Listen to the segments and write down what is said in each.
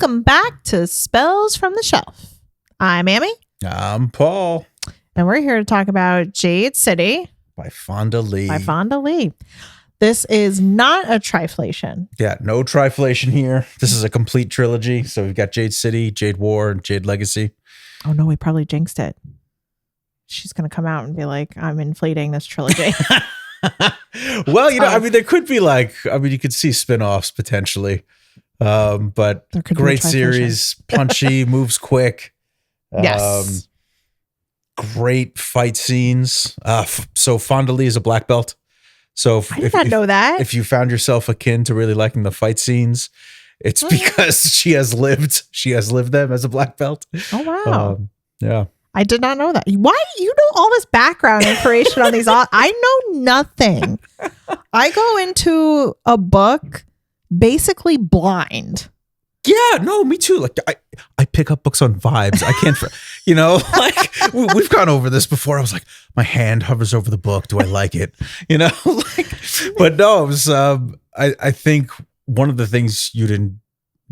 Welcome back to Spells from the Shelf. I'm Ammie. I'm Paul. And we're here to talk about Jade City By Fonda Lee. This is not a triflation. Yeah, no triflation here. This is a complete trilogy. So we've got Jade City, Jade War, and Jade Legacy. Oh no, we probably jinxed it. She's going to come out and be like, I'm inflating this trilogy. Well, there could be you could see spinoffs potentially. But great series, punchy, moves quick. Yes. Great fight scenes. So Fonda Lee is a black belt. So I did not know that. If you found yourself akin to really liking the fight scenes, it's because she has lived them as a black belt. Oh wow. Yeah. I did not know that. Why do you know all this background information on these? I know nothing. I go into a book basically blind. Yeah, no, me too. Like I pick up books on vibes. I can't, we've gone over this before. I was like, my hand hovers over the book. Do I like it? But no, it was. I think one of the things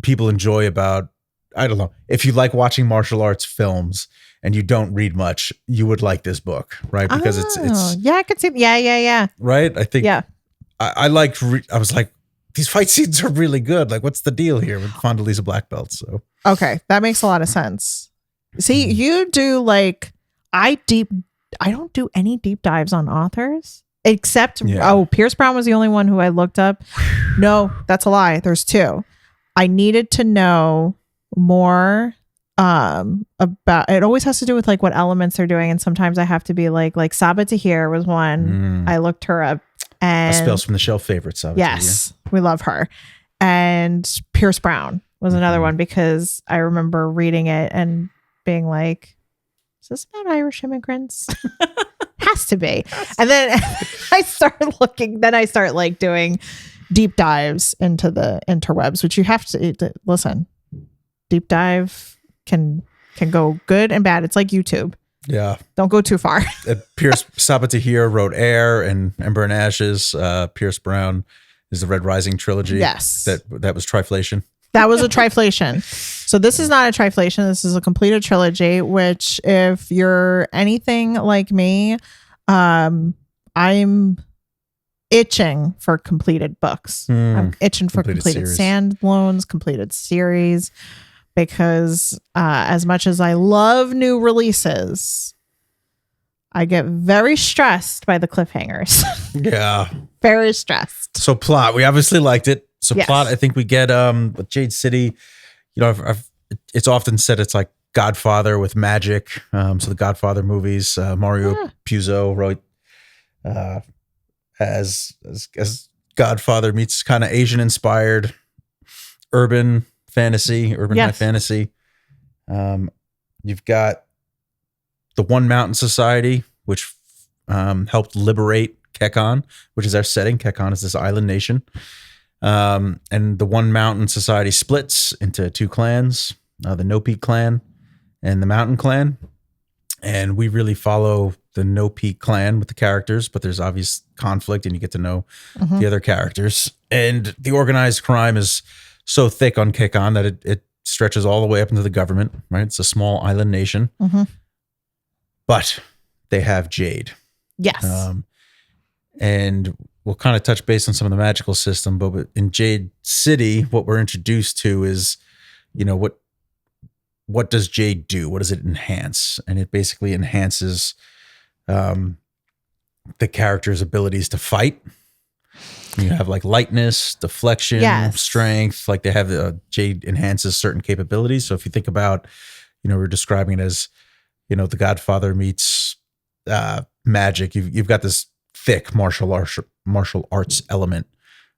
people enjoy about, I don't know, if you like watching martial arts films and you don't read much, you would like this book, right? Because it's I could see. Yeah. Right. I think. Yeah. I was like, these fight scenes are really good. Like, what's the deal here with Fonda Lee's a black belt? So okay, that makes a lot of sense. See, you do I don't do any deep dives on authors except Pierce Brown was the only one who I looked up. No, that's a lie. There's two. I needed to know more about it. Always has to do with what elements they're doing, and sometimes I have to be like Saba Tahir was one. I looked her up. And a Spells from the Shelf favorite. So yes, we love her. And Pierce Brown was another one because I remember reading it and being like, is this about Irish immigrants? Has to be. And then I start looking, then I start doing deep dives into the interwebs, which you have to listen. Deep dive can go good and bad. It's like YouTube. Yeah. Don't go too far. Pierce Saba Tahir wrote Air and Ember and Ashes. Pierce Brown is the Red Rising trilogy. Yes. That was triflation. That was a triflation. So this is not a triflation. This is a completed trilogy, which if you're anything like me, I'm itching for completed books. I'm itching for completed standalones, completed series. Because as much as I love new releases, I get very stressed by the cliffhangers. Yeah. Very stressed. So plot, we obviously liked it. So yes. Plot, I think we get with Jade City, it's often said it's like Godfather with magic. So the Godfather movies, Mario Puzo wrote as Godfather meets kind of Asian inspired urban high fantasy. You've got the One Mountain Society, which helped liberate Kekon, which is our setting. Kekon is this island nation. And the One Mountain Society splits into two clans, the No Peak clan and the Mountain clan. And we really follow the No Peak clan with the characters, but there's obvious conflict and you get to know the other characters. And the organized crime is so thick on Kekon that it stretches all the way up into the government, right? It's a small island nation. But they have Jade. Yes. And we'll kind of touch base on some of the magical system, but in Jade City, what we're introduced to is, what does Jade do? What does it enhance? And it basically enhances the character's abilities to fight. You have lightness, deflection, strength. They have Jade enhances certain capabilities. So if you think about, we're describing it as, the Godfather meets magic. You've got this thick martial arts element.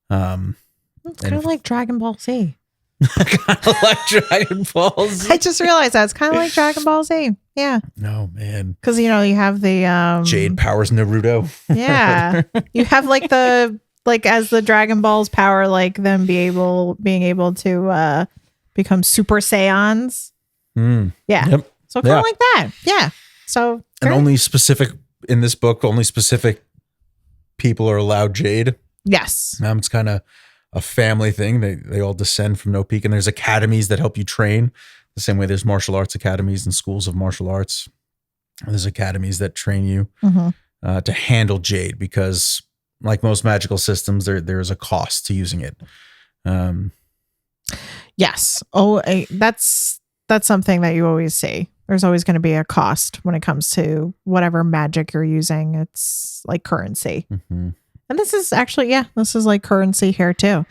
It's kind of like Dragon Ball Z. Kind of like Dragon Ball Z. I just realized that it's kind of like Dragon Ball Z. Yeah. No, man. Because you have the Jade powers Naruto. Yeah. You have the as the Dragon Balls power, them being able to become Super Saiyans. Yeah. Yep. So kind of like that. Yeah. So and only specific in this book, only specific people are allowed Jade. Yes. It's kind of a family thing. They all descend from No Peak, and there's academies that help you train the same way there's martial arts academies and schools of martial arts. There's academies that train you to handle Jade, because like most magical systems, there's a cost to using it. Yes. Oh, that's something that you always see. There's always going to be a cost when it comes to whatever magic you're using. It's like currency. And this is actually, this is like currency here too.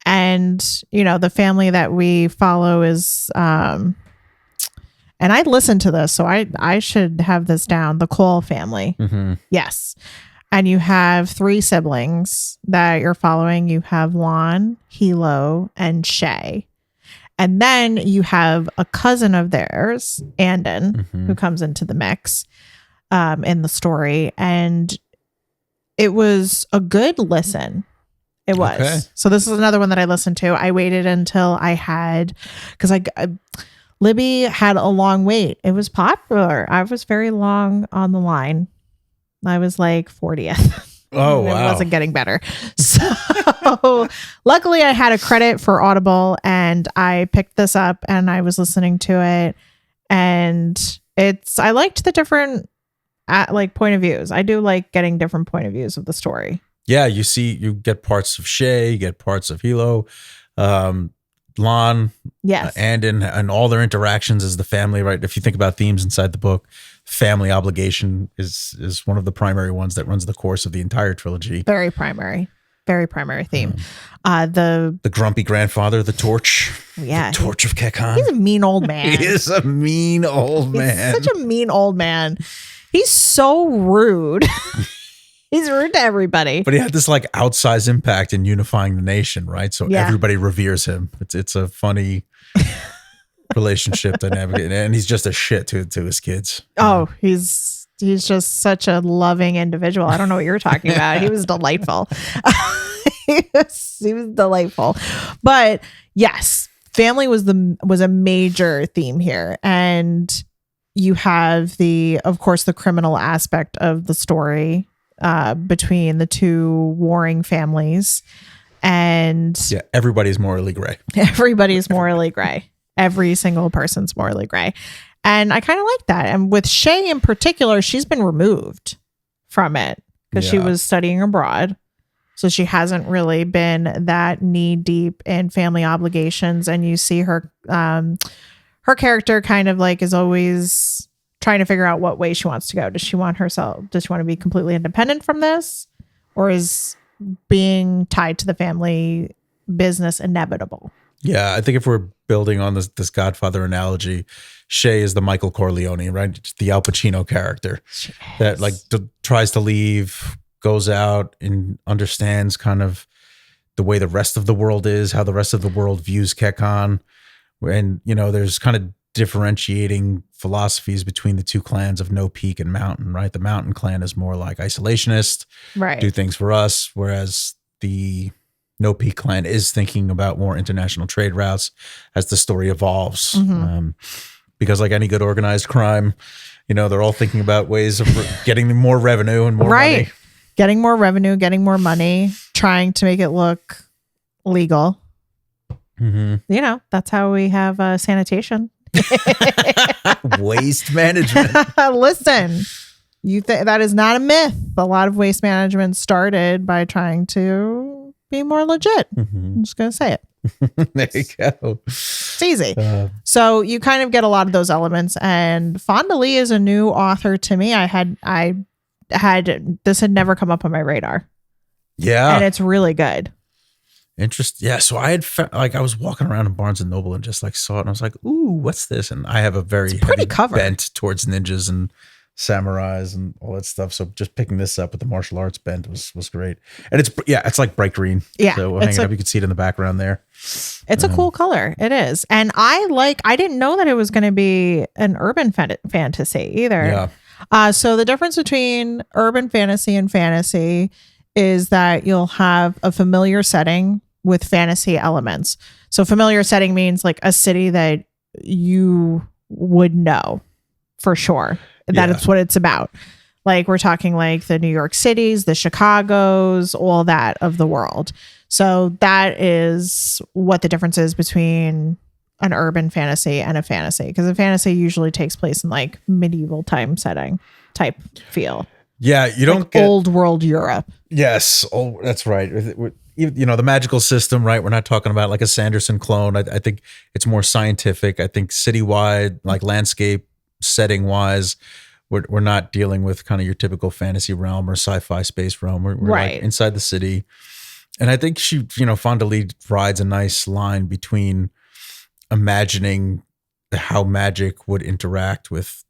And, the family that we follow is, and I listened to this, so I should have this down. The Kaul family. Yes. And you have 3 siblings that you're following. You have Lon, Hilo, and Shay. And then you have a cousin of theirs, Andon, who comes into the mix in the story. And it was a good listen. It was. Okay. So this is another one that I listened to. I waited until I had, because Libby had a long wait. It was popular. I was very long on the line. I was like 40th. Oh, wow. It wasn't getting better. So luckily I had a credit for Audible and I picked this up and I was listening to it. And I liked the different point of views. I do like getting different point of views of the story. Yeah, you get parts of Shay, you get parts of Hilo, Lon, yes, and all their interactions as the family, right? If you think about themes inside the book, family obligation is one of the primary ones that runs the course of the entire trilogy. Very primary theme. The grumpy grandfather, the torch. Yeah. The torch of Kekon. He's a mean old man. He is a mean old man. He's such a mean old man. He's so rude. He's rude to everybody. But he had this like outsized impact in unifying the nation, right? So everybody reveres him. It's a funny relationship dynamic, and he's just a shit to his kids. Oh, he's just such a loving individual. I don't know what you're talking about. He was delightful. He was delightful. But yes, family was a major theme here, and you have of course the criminal aspect of the story between the 2 warring families, and everybody's morally gray. Everybody's morally gray. Every single person's morally gray. And I kind of like that. And with Shay in particular, she's been removed from it because she was studying abroad. So she hasn't really been that knee deep in family obligations. And you see her character kind of like is always trying to figure out what way she wants to go. Does she want to be completely independent from this? Or is being tied to the family business inevitable? Yeah, I think if we're building on this Godfather analogy, Shay is the Michael Corleone, right? It's the Al Pacino character that like tries to leave, goes out and understands kind of the way the rest of the world is, how the rest of the world views Kekon. And, there's kind of differentiating philosophies between the 2 clans of No Peak and Mountain, right? The Mountain clan is more like isolationist, right? Do things for us, whereas the No Peak clan is thinking about more international trade routes as the story evolves. Because like any good organized crime, they're all thinking about ways of getting more revenue and more money. Getting more revenue, getting more money, trying to make it look legal. That's how we have sanitation. Waste management. Listen, that is not a myth. A lot of waste management started by trying to be more legit. I'm just going to say it. There you go. It's easy. So you kind of get a lot of those elements. And Fonda Lee is a new author to me. This had never come up on my radar. Yeah. And it's really good. Interesting. Yeah. So I was walking around in Barnes and Noble and just like saw it and I was like, ooh, what's this? And I have a very heavy bent towards ninjas and samurais and all that stuff. So just picking this up with the martial arts bent was great. And it's like bright green. Yeah. So hanging up, you can see it in the background there. It's a cool color. It is. And I didn't know that it was going to be an urban fantasy either. Yeah. So the difference between urban fantasy and fantasy is that you'll have a familiar setting with fantasy elements. So familiar setting means like a city that you would know for sure. That it's what it's about. Like we're talking like the New York Cities, the Chicagos, all that of the world. So that is what the difference is between an urban fantasy and a fantasy, because a fantasy usually takes place in like medieval time setting type feel. Yeah, you don't get old world Europe. Yes, oh, that's right. The magical system, right? We're not talking about like a Sanderson clone. I think it's more scientific. I think citywide, like landscape setting wise, we're not dealing with kind of your typical fantasy realm or sci-fi space realm. We're right like inside the city, and I think Fonda Lee rides a nice line between imagining how magic would interact with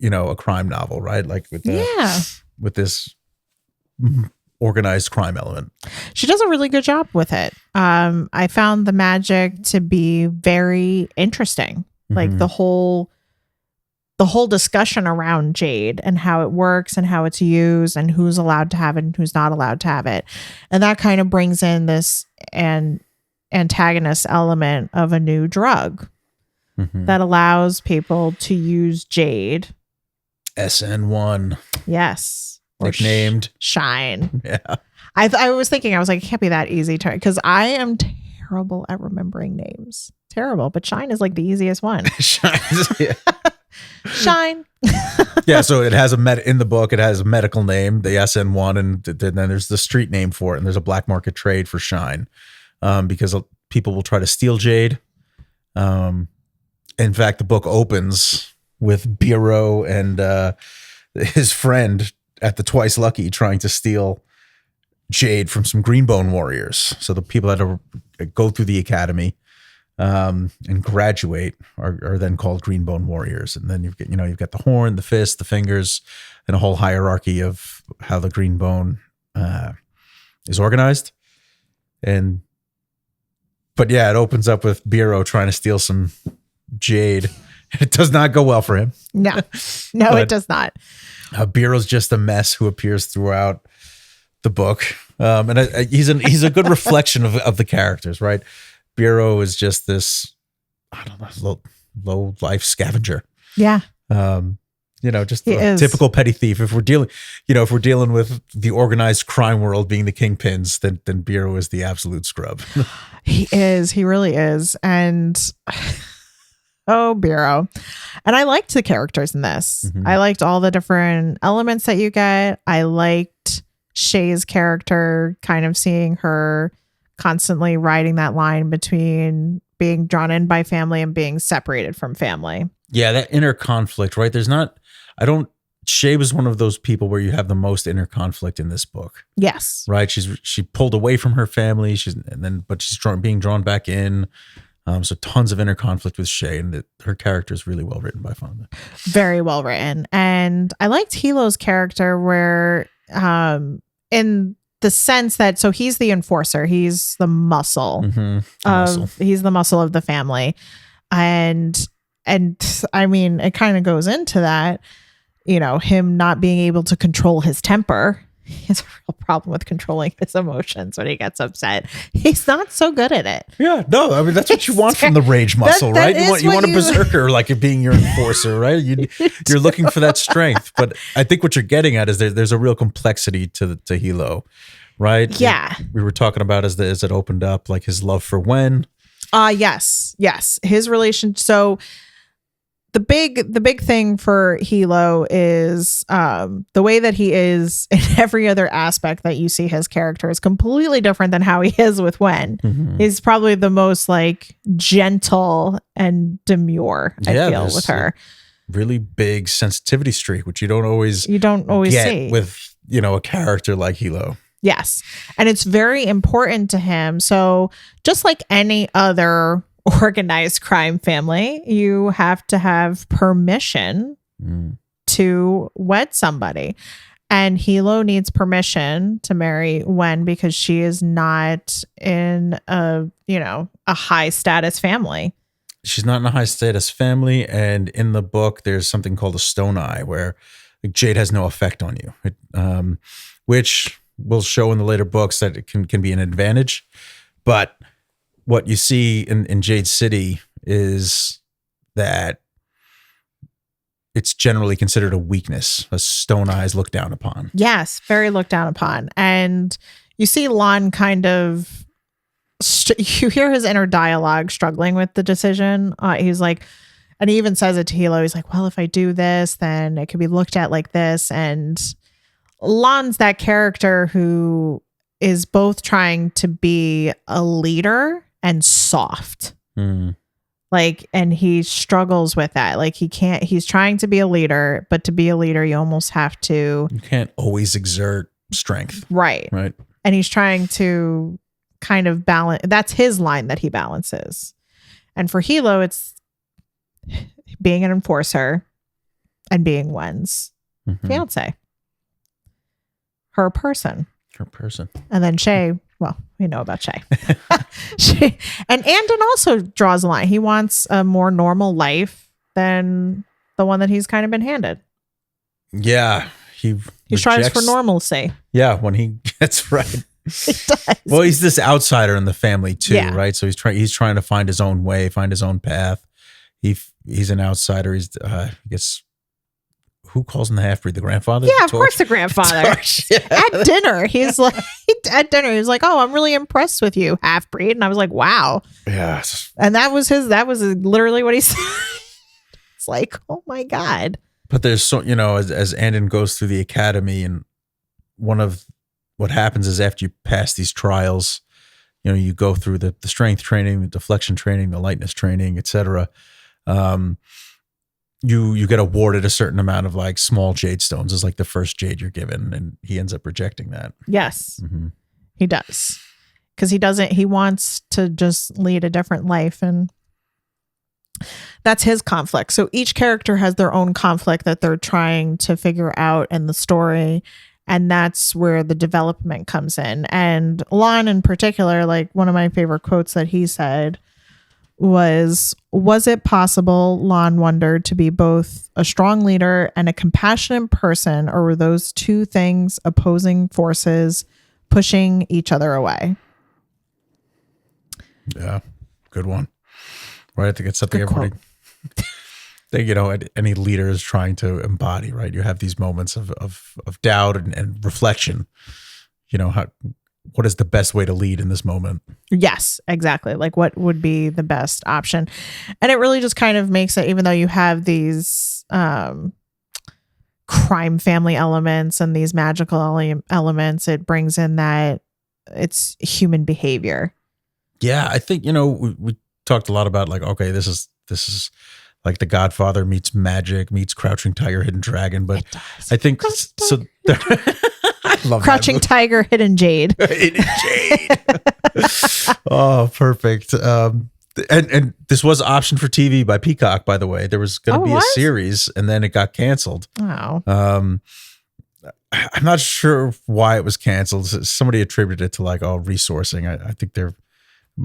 a crime novel, right? Like with this organized crime element. She does a really good job with it. I found the magic to be very interesting. Like the whole discussion around Jade and how it works and how it's used and who's allowed to have it and who's not allowed to have it. And that kind of brings in this antagonist element of a new drug that allows people to use Jade. SN1. Yes. Nicknamed Shine. Yeah. I was thinking, I was like, it can't be that easy to, because I am terrible at remembering names. Terrible. But Shine is like the easiest one. Shine. Yeah, so it has in the book, it has a medical name, the SN1, and then there's the street name for it, and there's a black market trade for Shine. Because people will try to steal Jade. In fact, the book opens with Bureau and his friend at the Twice Lucky trying to steal Jade from some Greenbone warriors. So the people that go through the academy and graduate are then called Greenbone warriors. And then you've got the horn, the fist, the fingers, and a whole hierarchy of how the Greenbone is organized. But yeah, it opens up with Bureau trying to steal some Jade. It does not go well for him. No, it does not. Bureau's just a mess who appears throughout the book. And he's a good reflection of the characters, right? Bureau is just this, I don't know, low life scavenger. Yeah. Just a typical petty thief. If we're dealing with the organized crime world being the kingpins, then Bureau is the absolute scrub. He is. He really is. And oh, Bureau. And I liked the characters in this. I liked all the different elements that you get. I liked Shay's character, kind of seeing her constantly riding that line between being drawn in by family and being separated from family. Yeah, that inner conflict, right? Shay was one of those people where you have the most inner conflict in this book. Yes. Right? She pulled away from her family, but she's being drawn back in. So tons of inner conflict with Shay, and her character is really well written by Fonda. Very well written. And I liked Hilo's character where in the sense that, so he's the enforcer, he's the muscle he's the muscle of the family. And I mean, it kind of goes into that, him not being able to control his temper. He has a real problem with controlling his emotions when he gets upset. He's not so good at it. Yeah, no, I mean, that's what you want from the rage muscle, right? You want a berserker like it being your enforcer, right? You're looking for that strength. But I think what you're getting at is there's a real complexity to Hilo, right? Yeah. We were talking about as it opened up, like his love for Wen. Yes. His relation. So the big thing for Hilo is the way that he is in every other aspect that you see his character is completely different than how he is with Wen. He's probably the most like gentle and demure, I feel, with her. Really big sensitivity streak, which you don't always get see with, a character like Hilo. Yes. And it's very important to him. So just like any other organized crime family, you have to have permission to wed somebody. And Hilo needs permission to marry Wen because she is not in a high status family. She's not in a high status family. And in the book, there's something called a stone eye where Jade has no effect on you, which will show in the later books that it can be an advantage. But what you see in Jade City is that it's generally considered a weakness, a stone eyes looked down upon. Yes, very looked down upon. And you see Lon kind of, you hear his inner dialogue struggling with the decision. He's like, and he even says it to Hilo. He's like, well, if I do this, then it could be looked at like this. And Lon's that character who is both trying to be a leader and soft. Like, and he struggles with that. Like he's trying to be a leader, but to be a leader, you almost have to. You can't always exert strength. Right. Right. And he's trying to kind of balance. That's his line that he balances. And for Hilo, it's being an enforcer and being Wen's fiance. Her person. And then Shay, well, we know about Shay. And Andon also draws a line. He wants a more normal life than the one that he's kind of been handed. Yeah. He strives for normalcy. Yeah, when he gets right. He does. Well, he's this outsider in the family too, right? So he's trying to find his own way, find his own path. He's an outsider. He's I guess, who calls him the half-breed? The grandfather? Yeah, of course the grandfather. At dinner, he's like, oh, I'm really impressed with you, half-breed. And I was like, wow. Yeah. And that was literally what he said. It's like, oh my God. But there's so, as Andon goes through the academy, and one of what happens is after you pass these trials, you go through the strength training, the deflection training, the lightness training, etc. You get awarded a certain amount of like small jade stones as like the first jade you're given, and he ends up rejecting that. Yes, he does. Because he wants to just lead a different life, and that's his conflict. So each character has their own conflict that they're trying to figure out in the story. And that's where the development comes in. And Lon in particular, like one of my favorite quotes that he said was it possible, Lon wondered, to be both a strong leader and a compassionate person, or were those two things opposing forces pushing each other away? Yeah, good one. Right, I think it's something everybody, any leader is trying to embody, right? You have these moments of doubt and reflection. What is the best way to lead in this moment? Yes, exactly. Like what would be the best option? And it really just kind of makes it, even though you have these crime family elements and these magical elements, it brings in that it's human behavior. Yeah, I think, we talked a lot about like, okay, this is like The Godfather meets magic meets Crouching Tiger, Hidden Dragon, but I think so. I love Crouching Tiger, Hidden Jade. Hidden Jade. Oh, perfect. And this was optioned for TV by Peacock, by the way. There was going to be a series, and then it got canceled. Wow. I'm not sure why it was canceled. Somebody attributed it to like resourcing. I think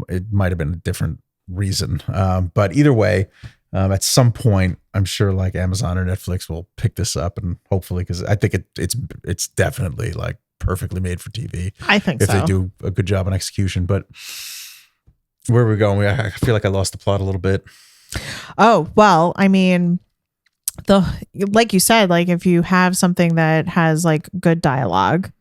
it might have been a different reason. But either way, at some point, I'm sure like Amazon or Netflix will pick this up, and hopefully, because I think it's definitely like perfectly made for TV. I think if they do a good job on execution. But where are we going? I feel like I lost the plot a little bit. Oh, well, I mean, like you said, like if you have something that has like good dialogue,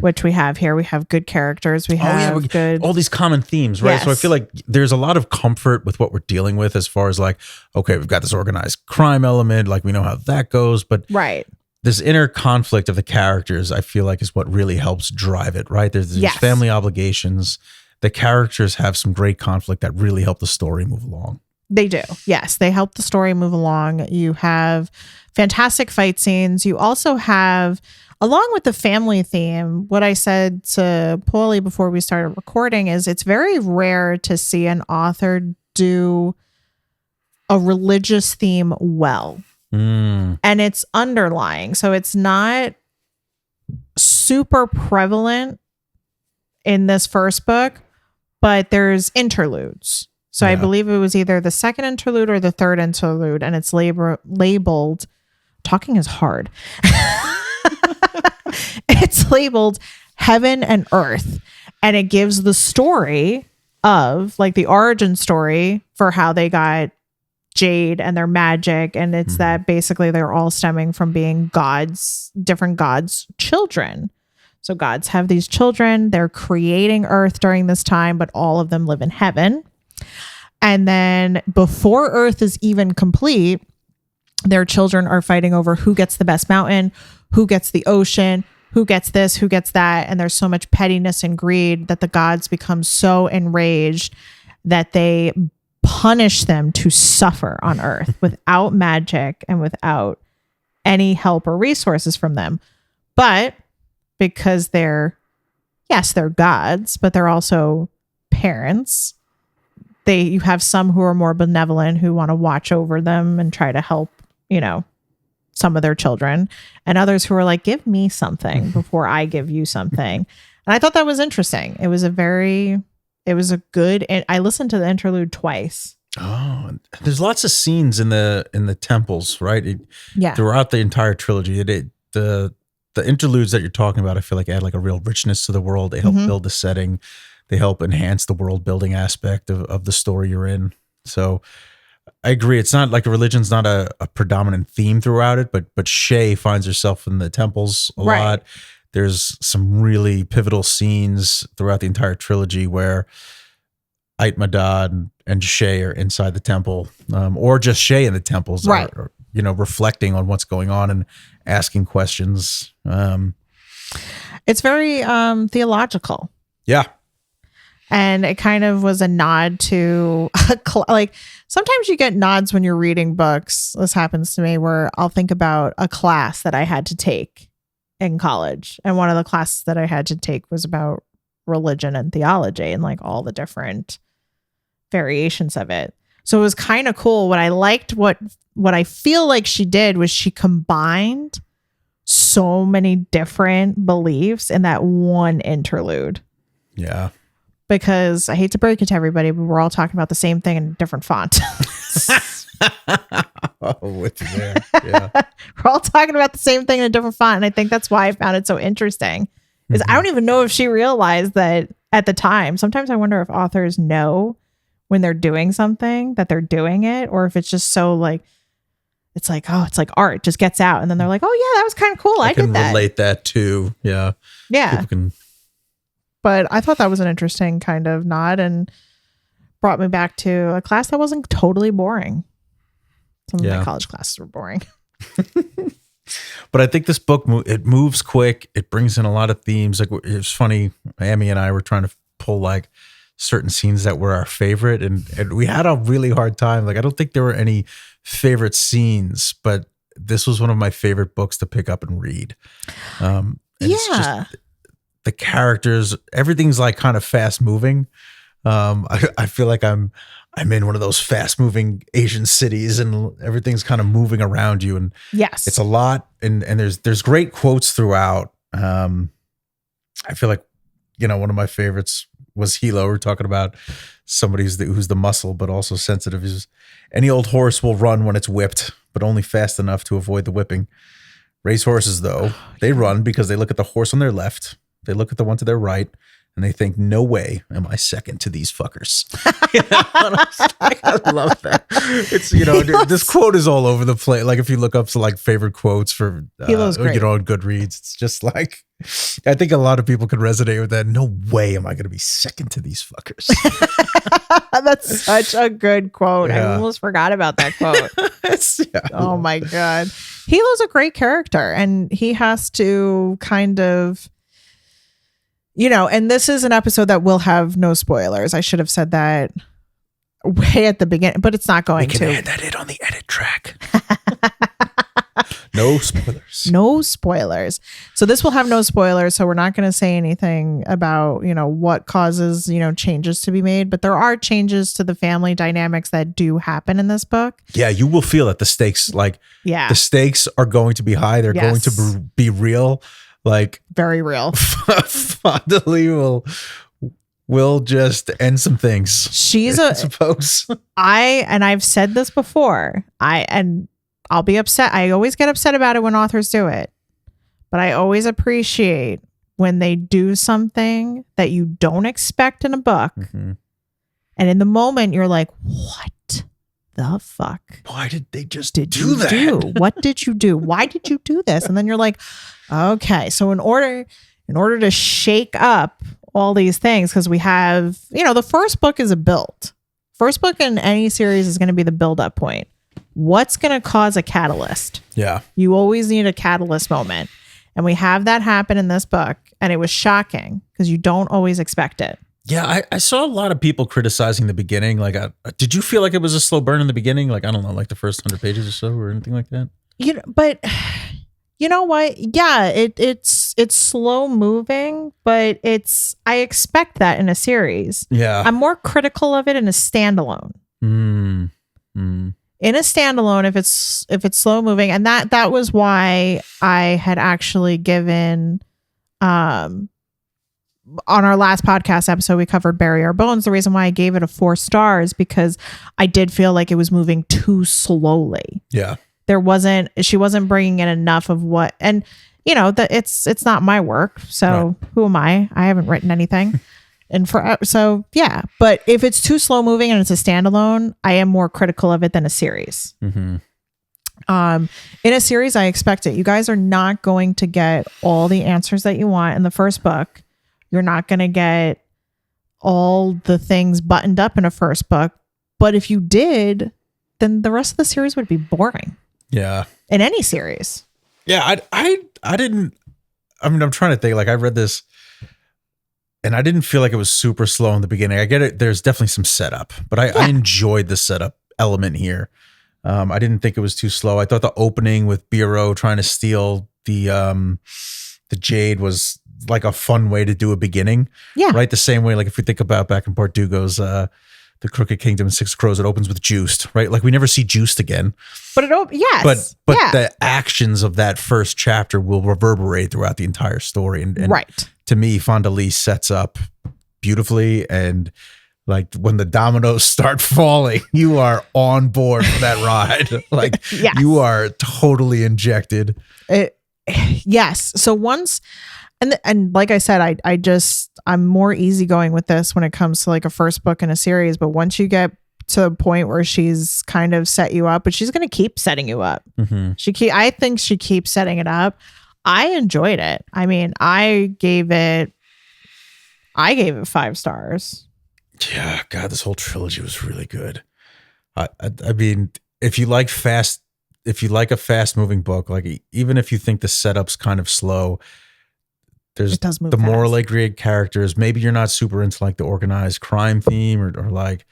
which we have here, we have good characters, we have good, all these common themes, right? Yes. So I feel like there's a lot of comfort with what we're dealing with as far as like, okay, we've got this organized crime element, like we know how that goes, but right, this inner conflict of the characters, I feel like is what really helps drive it, right? There's these family obligations. The characters have some great conflict that really help the story move along. They do. Yes, they help the story move along. You have fantastic fight scenes. You also have, along with the family theme, what I said to Paulie before we started recording is it's very rare to see an author do a religious theme well. And it's underlying. So it's not super prevalent in this first book, but there's interludes. So I believe it was either the second interlude or the third interlude, and it's labeled, talking is hard. It's labeled Heaven and Earth, and it gives the story of like the origin story for how they got Jade and their magic. And it's that basically they're all stemming from being different gods' children. So gods have these children. They're creating Earth during this time, but all of them live in heaven. And then before Earth is even complete, their children are fighting over who gets the best mountain, who gets the ocean, who gets this, who gets that. And there's so much pettiness and greed that the gods become so enraged that they punish them to suffer on Earth without magic and without any help or resources from them. But because they're gods, but they're also parents. You have some who are more benevolent, who want to watch over them and try to help, some of their children, and others who are like, give me something before I give you something. And I thought that was interesting. It was a good, and I listened to the interlude twice. Oh, there's lots of scenes in the temples, right? Throughout the entire trilogy. The interludes that you're talking about, I feel like add like a real richness to the world. They help build the setting. They help enhance the world building aspect of the story you're in. So I agree. It's not like religion's not a predominant theme throughout it, but Shay finds herself in the temples a lot. There's some really pivotal scenes throughout the entire trilogy where Aitmadad and Shay are inside the temple, or just Shay in the temples, are, reflecting on what's going on and asking questions. It's very theological. Yeah. And it kind of was a nod to like sometimes you get nods when you're reading books. This happens to me where I'll think about a class that I had to take in college. And one of the classes that I had to take was about religion and theology and like all the different variations of it. So it was kind of cool. What I liked, what I feel like she did was she combined so many different beliefs in that one interlude. Yeah. Because I hate to break it to everybody, but we're all talking about the same thing in a different font. With you there. Yeah. We're all talking about the same thing in a different font. And I think that's why I found it so interesting. Because I don't even know if she realized that at the time. Sometimes I wonder if authors know when they're doing something that they're doing it, or if it's just so like, it's like art just gets out. And then they're like, oh yeah, that was kind of cool. I did that. I can relate that too. Yeah. Yeah. But I thought that was an interesting kind of nod and brought me back to a class that wasn't totally boring. Some of my college classes were boring. But I think this book, it moves quick. It brings in a lot of themes. Like, it's funny, Ammie and I were trying to pull like certain scenes that were our favorite. And we had a really hard time. Like, I don't think there were any favorite scenes, but this was one of my favorite books to pick up and read. It's just, the characters, everything's like kind of fast moving. I feel like I'm in one of those fast moving Asian cities and everything's kind of moving around you. And it's a lot. And there's great quotes throughout. I feel like, one of my favorites was Hilo. We're talking about somebody who's the muscle, but also sensitive. Any old horse will run when it's whipped, but only fast enough to avoid the whipping. Race horses, though, they run because they look at the horse on their left. They look at the one to their right and they think, no way am I second to these fuckers. I love that. It's, this quote is all over the place. Like if you look up to like favorite quotes for, on Goodreads, it's just like, I think a lot of people could resonate with that. No way am I going to be second to these fuckers. That's such a good quote. I almost forgot about that quote. Oh my God. Hilo's a great character and he has to kind of, and this is an episode that will have no spoilers. I should have said that way at the beginning, but it's not going to. We can add that in on the edit track. No spoilers. No spoilers. So this will have no spoilers. So we're not going to say anything about, what causes, changes to be made. But there are changes to the family dynamics that do happen in this book. Yeah, you will feel that the stakes, the stakes are going to be high. They're going to be real. Like very real. Fonda will just end some things. I suppose. I've said this before. I'll be upset. I always get upset about it when authors do it. But I always appreciate when they do something that you don't expect in a book. Mm-hmm. And in the moment you're like, what the fuck? Why did they just do that? What did you do? Why did you do this? And then you're like, okay, so in order to shake up all these things, because we have, the first book is a build. First book in any series is going to be the build-up point. What's going to cause a catalyst? Yeah. You always need a catalyst moment. And we have that happen in this book. And it was shocking because you don't always expect it. Yeah, I saw a lot of people criticizing the beginning. Like, did you feel like it was a slow burn in the beginning? Like, I don't know, like the first 100 pages or so or anything like that? But you know what? Yeah, it's slow moving, but I expect that in a series. Yeah. I'm more critical of it in a standalone. In a standalone, if it's slow moving, and that was why I had actually given on our last podcast episode, we covered Bury Our Bones. The reason why I gave it a 4 stars because I did feel like it was moving too slowly. Yeah. She wasn't bringing in enough of what, and it's not my work. So Who am I? I haven't written anything. So yeah, but if it's too slow moving and it's a standalone, I am more critical of it than a series. In a series, I expect it. You guys are not going to get all the answers that you want in the first book. You're not going to get all the things buttoned up in a first book. But if you did, then the rest of the series would be boring. Yeah. In any series. Yeah. I didn't, I'm trying to think, like I read this and I didn't feel like it was super slow in the beginning. I get it. There's definitely some setup, but I enjoyed the setup element here. I didn't think it was too slow. I thought the opening with Bureau trying to steal the Jade was like a fun way to do a beginning. Yeah. Right. The same way, like if we think about back in Bardugo's The Crooked Kingdom and Six Crows, it opens with Juiced, right? Like we never see Juiced again. But yes. But the actions of that first chapter will reverberate throughout the entire story. And right. To me, Fonda Lee sets up beautifully, and like when the dominoes start falling, you are on board for that ride. Like you are totally injected. Yes. So once, and like I said, I'm more easygoing with this when it comes to like a first book in a series. But once you get to a point where she's kind of set you up, but she's going to keep setting you up. I think she keeps setting it up. I enjoyed it. I mean, I gave it 5 stars. Yeah, God, this whole trilogy was really good. I mean, if you like a fast moving book, like even if you think the setup's kind of slow, there's the morally great characters. Maybe you're not super into like the organized crime theme or like,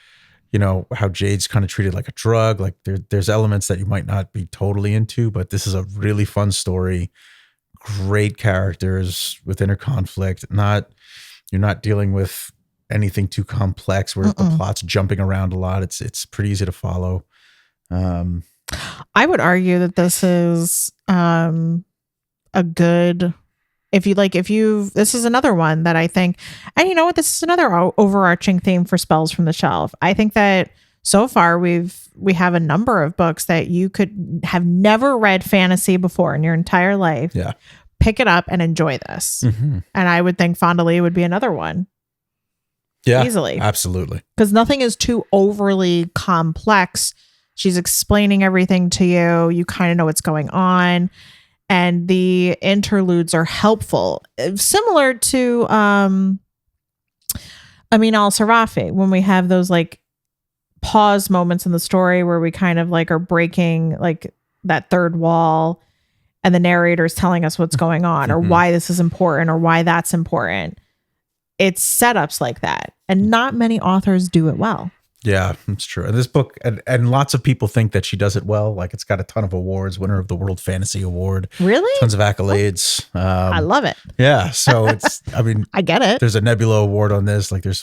how Jade's kind of treated like a drug. Like there's elements that you might not be totally into, but this is a really fun story. Great characters with inner conflict. You're not dealing with anything too complex where the plot's jumping around a lot. It's pretty easy to follow. I would argue that this is a good. This is another one that I think, and you know what, this is another overarching theme for Spells from the Shelf. I think that so far we have a number of books that you could have never read fantasy before in your entire life. Yeah. Pick it up and enjoy this. And I would think Fonda Lee would be another one. Yeah. Easily. Absolutely. Because nothing is too overly complex. She's explaining everything to you. You kind of know what's going on. And the interludes are helpful. Similar to Ammie and Sarafi, when we have those like pause moments in the story where we kind of like are breaking like that third wall and the narrator's telling us what's going on or why this is important or why that's important. It's setups like that. And not many authors do it well. Yeah, it's true. And this book, and lots of people think that she does it well. Like it's got a ton of awards, winner of the World Fantasy Award. Really? Tons of accolades. I love it. Yeah. So it's, I get it. There's a Nebula Award on this. Like there's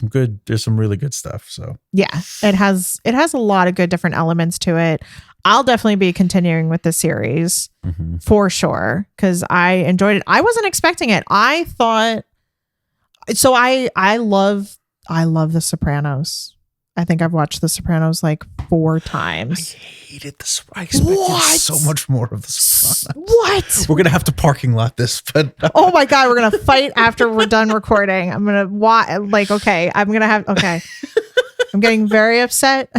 some really good stuff. So yeah, it has a lot of good different elements to it. I'll definitely be continuing with the series for sure. Cause I enjoyed it. I wasn't expecting it. I thought, so I love The Sopranos. I think I've watched The Sopranos like 4 times. I hated this. I expected so much more of The Sopranos. What? We're going to have to parking lot this, but oh my God, we're going to fight after we're done recording. I'm going to I'm getting very upset.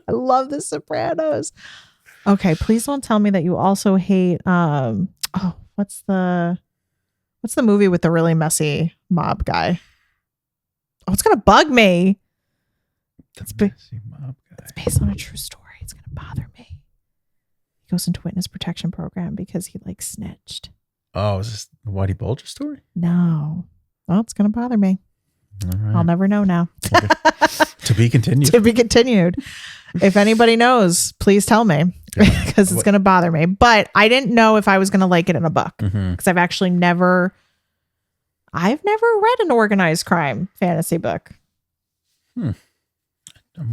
I love The Sopranos. Okay, please don't tell me that you also hate what's the movie with the really messy mob guy? Oh, it's gonna bug me. It's based on a true story. It's gonna bother me. He goes into witness protection program because he like snitched. Oh, is this the Whitey Bulger story? No. Well, it's gonna bother me. All right. I'll never know now. Okay. To be continued. To be continued. If anybody knows, please tell me because it's going to bother me. But I didn't know if I was going to like it in a book because I've actually never read an organized crime fantasy book. I'm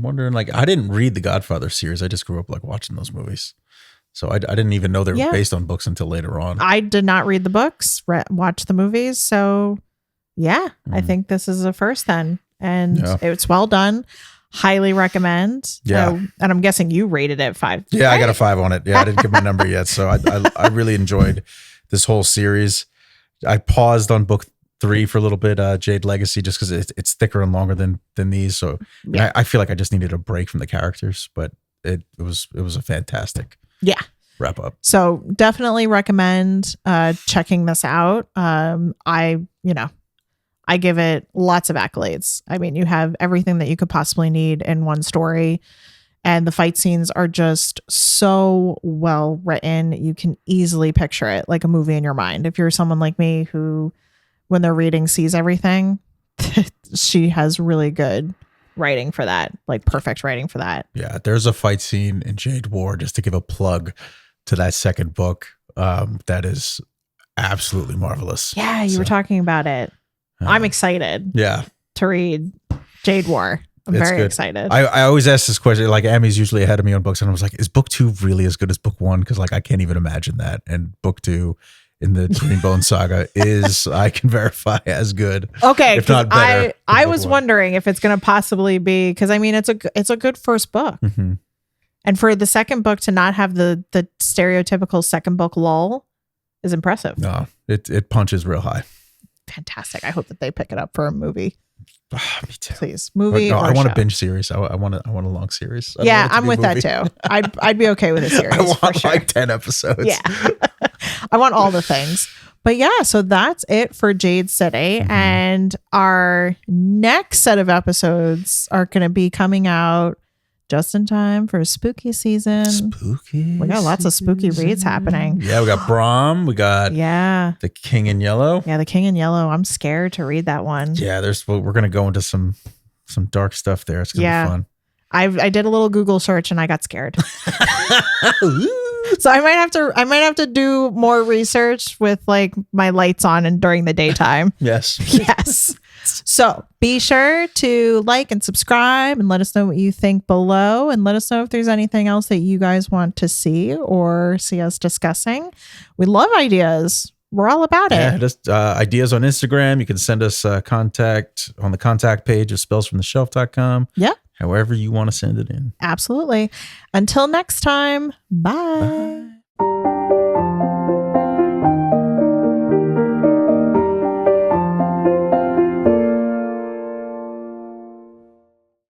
wondering, like, I didn't read the Godfather series. I just grew up like watching those movies. So I didn't even know they were based on books until later on. I did not read the books, watch the movies. So yeah, I think this is a first then. And it's well done. Highly recommend. Yeah. And I'm guessing you rated it 5. Yeah, right? I got a 5 on it. Yeah, I didn't give my number yet. So I really enjoyed this whole series. I paused on book 3 for a little bit, Jade Legacy, just because it's thicker and longer than these. So I feel like I just needed a break from the characters, but it was a fantastic wrap up. So definitely recommend checking this out. I give it lots of accolades. I mean, you have everything that you could possibly need in one story. And the fight scenes are just so well written. You can easily picture it like a movie in your mind. If you're someone like me who, when they're reading, sees everything, she has really good writing for that, like perfect writing for that. Yeah, there's a fight scene in Jade War, just to give a plug to that second book, that is absolutely marvelous. Yeah, you were talking about it. I'm excited to read Jade War. I'm very excited. I always ask this question, like Ammie's usually ahead of me on books, and I was like, is book 2 really as good as book 1? Because like I can't even imagine that. And book 2 in the Green Bone Saga is, I can verify, as good. Okay, if not better. I was wondering if it's going to possibly be, because I mean it's a good first book, and for the second book to not have the stereotypical second book lull is impressive. No, it punches real high. Fantastic. I hope that they pick it up for a movie. Me too. Please, movie. No, or I want show. a binge series. I want a long series. Yeah, I'm with that too. I'd be okay with a series. I want like 10 episodes. Yeah, I want all the things. But yeah, so that's it for Jade City, and our next set of episodes are going to be coming out just in time for spooky season. We got lots of spooky reads happening. Yeah, we got Brahm. We got The King in Yellow. Yeah, The King in Yellow. I'm scared to read that one. Yeah, we're gonna go into some dark stuff there. It's gonna be fun. I did a little Google search and I got scared. So I might have to do more research with like my lights on and during the daytime. Yes. So be sure to like and subscribe and let us know what you think below, and let us know if there's anything else that you guys want to see or see us discussing. We love ideas. We're all about it. Yeah, just ideas on Instagram. You can send us contact on the contact page of spellsfromtheshelf.com. Yeah. However you want to send it in. Absolutely. Until next time. Bye.